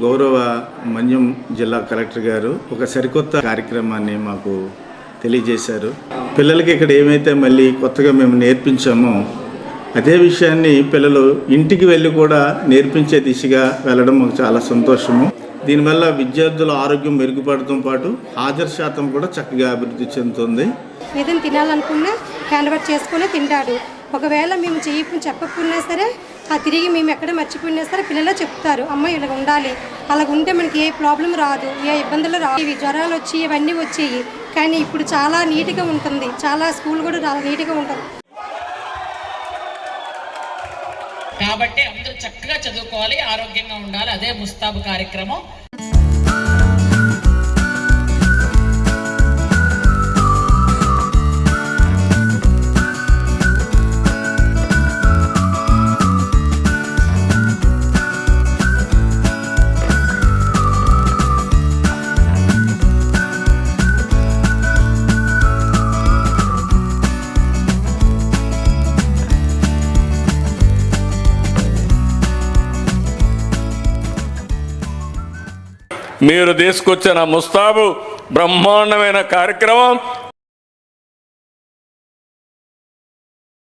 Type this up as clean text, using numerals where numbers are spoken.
గౌరవ మన్యం జిల్లా కలెక్టర్ గారు ఒక సరికొత్త కార్యక్రమాన్ని మాకు తెలియజేశారు. పిల్లలకి ఇక్కడ ఏమైతే మళ్ళీ కొత్తగా మేము నేర్పించామో అదే విషయాన్ని పిల్లలు ఇంటికి వెళ్ళి కూడా నేర్పించే దిశగా వెళ్ళడం మాకు చాలా సంతోషము. దీనివల్ల విద్యార్థుల ఆరోగ్యం మెరుగుపడటం పాటు హాజరు శాతం కూడా చక్కగా అభివృద్ధి చెందుతుంది. ఏదైనా తినాలనుకున్నా హ్యాండ్ వాష్ చేసుకుని తింటాడు. ఒకవేళ మేము చెప్పకున్నా సరే తిరిగి మేము ఎక్కడ మర్చిపోయినా సరే పిల్లలు చెప్తారు, అమ్మ ఇలా ఉండాలి, అలాగ ఉంటే మనకి ఏ ప్రాబ్లం రాదు, ఏ ఇబ్బందులు రావు. ఇవి జ్వరాలు వచ్చి ఇవన్నీ వచ్చేవి, కానీ ఇప్పుడు చాలా నీట్గా ఉంటుంది. చాలా స్కూల్ కూడా చాలా నీట్గా ఉంటుంది. కాబట్టి అందరూ చక్కగా చదువుకోవాలి, ఆరోగ్యంగా ఉండాలి. అదే ముస్తాబు కార్యక్రమం. మీరు తీసుకొచ్చిన ముస్తాబు బ్రహ్మాండమైన కార్యక్రమం.